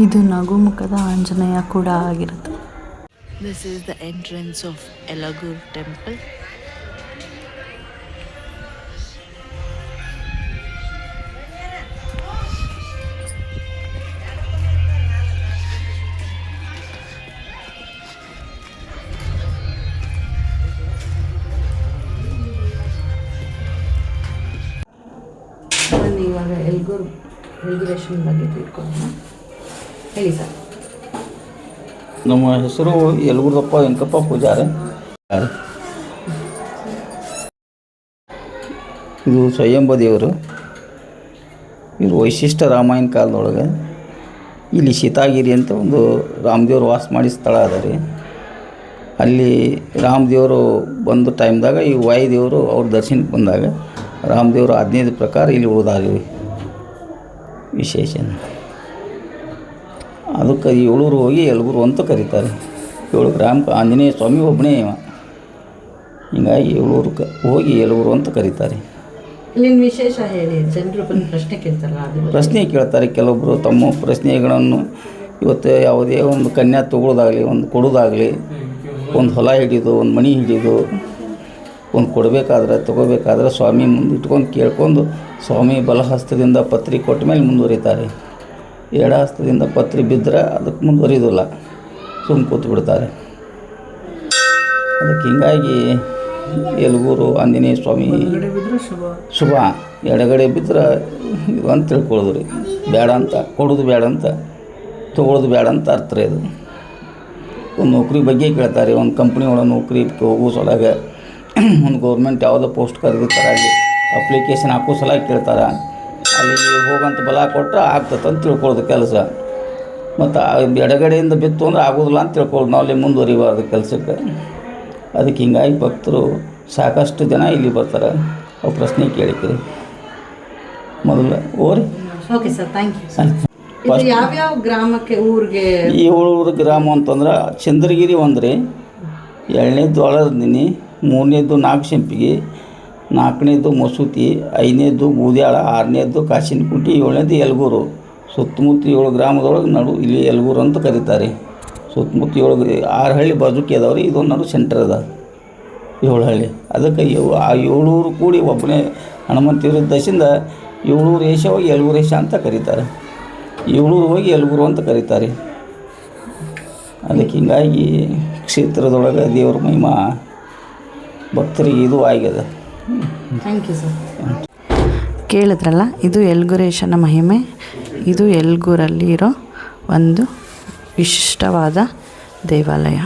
ಇದು ನಗುಮುಖದ ಆಂಜನೇಯ ಕೂಡ ಆಗಿರುತ್ತೆ. This is the entrance of Elagur temple. ನಾನು ಇವಾಗ ಎಲ್ಗುರೇಷನ್ ಬಗ್ಗೆ ತಿಳ್ಕೊಳ್ಳೋಣ. ಹೇಳಿ ಸರ್. ನಮ್ಮ ಹೆಸರು ಯಲಗುರ್ದಪ್ಪ ವೆಂಕಪ್ಪ ಪೂಜಾರಿ. ಇದು ಸ್ವಯಂಭೂ ದೇವರು. ಇವರು ವೈಶಿಷ್ಟ್ಯ ರಾಮಾಯಣ ಕಾಲದೊಳಗೆ ಇಲ್ಲಿ ಸೀತಾಗಿರಿ ಅಂತ ಒಂದು ರಾಮದೇವ್ರು ವಾಸ ಮಾಡಿ ಸ್ಥಳ ಅದ ರೀ. ಅಲ್ಲಿ ರಾಮದೇವರು ಬಂದ ಟೈಮ್ದಾಗ ಈ ವಾಯುದೇವರು ಅವ್ರ ದರ್ಶನಕ್ಕೆ ಬಂದಾಗ ರಾಮದೇವರು ಆಜ್ಞೆಯ ಪ್ರಕಾರ ಇಲ್ಲಿ ಉಳಿದಾರಿ ವಿಶೇಷ. ಅದಕ್ಕೆ ಏಳೂರು ಹೋಗಿ ಯಲಗೂರು ಅಂತ ಕರೀತಾರೆ. 7 ಗ್ರಾಮ ಆಂಜನೇಯ ಸ್ವಾಮಿ ಒಬ್ಬನೇ ಇವ. ಹೀಗಾಗಿ ಏಳೂರು ಹೋಗಿ ಯಲಗೂರು ಅಂತ ಕರೀತಾರೆ. ಇಲ್ಲಿನ ವಿಶೇಷ ಹೇಳಿ. ಜನರು ಬಂದು ಪ್ರಶ್ನೆ ಕೇಳ್ತಾರಲ್ಲ, ಅದು ಪ್ರಶ್ನೆ ಕೇಳ್ತಾರೆ. ಕೆಲವೊಬ್ಬರು ತಮ್ಮ ಪ್ರಶ್ನೆಗಳನ್ನು ಇವತ್ತು ಯಾವುದೇ ಒಂದು ಕನ್ಯಾ ತೊಗೊಳೋದಾಗಲಿ, ಒಂದು ಕೊಡೋದಾಗಲಿ, ಒಂದು ಹೊಲ ಹಿಡಿದು, ಒಂದು ಮನೆ ಹಿಡಿದು, ಒಂದು ಕೊಡಬೇಕಾದ್ರೆ ತೊಗೋಬೇಕಾದ್ರೆ ಸ್ವಾಮಿ ಮುಂದೆ ಇಟ್ಕೊಂಡು ಕೇಳ್ಕೊಂಡು ಸ್ವಾಮಿ ಬಲಹಸ್ತದಿಂದ ಪತ್ರಿ ಕೊಟ್ಟ ಮೇಲೆ ಮುಂದುವರಿತಾರೆ. ಎಡಹಸ್ತದಿಂದ ಪತ್ರಿ ಬಿದ್ದರೆ ಅದಕ್ಕೆ ಮುಂದುವರಿಯೋದಿಲ್ಲ, ಸುಮ್ಮ ಕೂತು ಬಿಡ್ತಾರೆ. ಅದಕ್ಕೆ ಹೀಗಾಗಿ ಯಲಗೂರು ಆಂಜನೇಯ ಸ್ವಾಮಿ ಶುಭ. ಎಡಗಡೆ ಬಿದ್ದರೆ ಇದು ಅಂತ ತಿಳ್ಕೊಳ್ಳೋದು ರೀ. ಬೇಡ ಅಂತ, ಕೊಡೋದು ಬೇಡ ಅಂತ, ತೊಗೊಳೋದು ಬೇಡ ಅಂತ ಅರ್ಥ ರೀ. ಇದು ಒಂದು ನೌಕರಿ ಬಗ್ಗೆ ಕೇಳ್ತಾರೆ. ಒಂದು ಕಂಪ್ನಿ ಒಳಗೆ ನೌಕರಿ ಹೋಗೋ ಸಲುವಾಗಿ, ಒಂದು ಗೌರ್ಮೆಂಟ್ ಯಾವುದೋ ಪೋಸ್ಟ್ ಕರೆದಿರ್ತಾರೆ, ಅಲ್ಲಿ ಅಪ್ಲಿಕೇಶನ್ ಹಾಕೋ ಸಲುವಾಗಿ ಕೇಳ್ತಾರೆ. ಅಲ್ಲಿಗೆ ಹೋಗಂತ ಬಲ ಕೊಟ್ಟರೆ ಆಗ್ತದೆ ಅಂತ ತಿಳ್ಕೊಳ್ಳೋದು ಕೆಲಸ. ಮತ್ತು ಎಡಗಡೆಯಿಂದ ಬಿತ್ತು ಅಂದ್ರೆ ಆಗೋದಿಲ್ಲ ಅಂತ ತಿಳ್ಕೊಳ್ಳೋದು. ನಾವು ಅಲ್ಲಿ ಮುಂದುವರಿಬಾರ್ದು ಕೆಲಸಕ್ಕೆ. ಅದಕ್ಕೆ ಹಿಂಗಾಗಿ ಭಕ್ತರು ಸಾಕಷ್ಟು ಜನ ಇಲ್ಲಿ ಬರ್ತಾರೆ. ಅವು ಪ್ರಶ್ನೆ ಕೇಳಿಕ್ರಿ ಮೊದಲು ಓರಿ. Okay sir, thank you. ಯಾವ್ಯಾವ ಗ್ರಾಮಕ್ಕೆ, ಊರಿಗೆ? ಈ ಊರು ಗ್ರಾಮ ಅಂತಂದ್ರೆ ಚಂದ್ರಗಿರಿ ಒಂದ್ರಿ, 2ನೇದು ಅಳದಿನಿ, 3ನೇದು ನಾಗಸಂಪಿಗೆ, 4ನೇದು ಮಸೂತಿ, 5ನೇದು ಬೂದ್ಯಾಳ, 6ನೇದು ಕಾಸಿನಕುಂಟಿ, 7ನೇದು ಯಲಗೂರು. ಸುತ್ತಮುತ್ತ 7 ಗ್ರಾಮದೊಳಗೆ ನಡು ಇಲ್ಲಿ ಯಲಗೂರು ಅಂತ ಕರೀತಾರೆ. ಸುತ್ತಮುತ್ತ 6 ಹಳ್ಳಿ ಬಾಜುಕಿ ಅದಾವ್ರಿ. ಇದೊಂದು ನಡು ಸೆಂಟರ್ ಅದ 7 ಹಳ್ಳಿ. ಅದಕ್ಕೆ ಆ 7 ಊರು ಕೂಡಿ ಒಬ್ಬನೇ ಹನುಮಂತ ದಶಿಂದ 7 ಊರು ಹೋಗಿ ಯಲಗೂರು ಅಂತ ಕರೀತಾರೆ. 7 ಊರು ಹೋಗಿ ಯಲಗೂರು ಅಂತ ಕರೀತಾರೆ. ಅದಕ್ಕೆ ಹಿಂಗಾಗಿ ಕ್ಷೇತ್ರದೊಳಗೆ ದೇವ್ರ ಮಹಿಮಾ ಭಕ್ತರಿಗೆ ಇದು ಆಗಿದೆ. Thank you sir. ಕೇಳಿದ್ರಲ್ಲ, ಇದು ಯಲಗುರೇಶನ ಮಹಿಮೆ. ಇದು ಯಲಗೂರಲ್ಲಿ ಇರೋ ಒಂದು ವಿಶಿಷ್ಟವಾದ ದೇವಾಲಯ.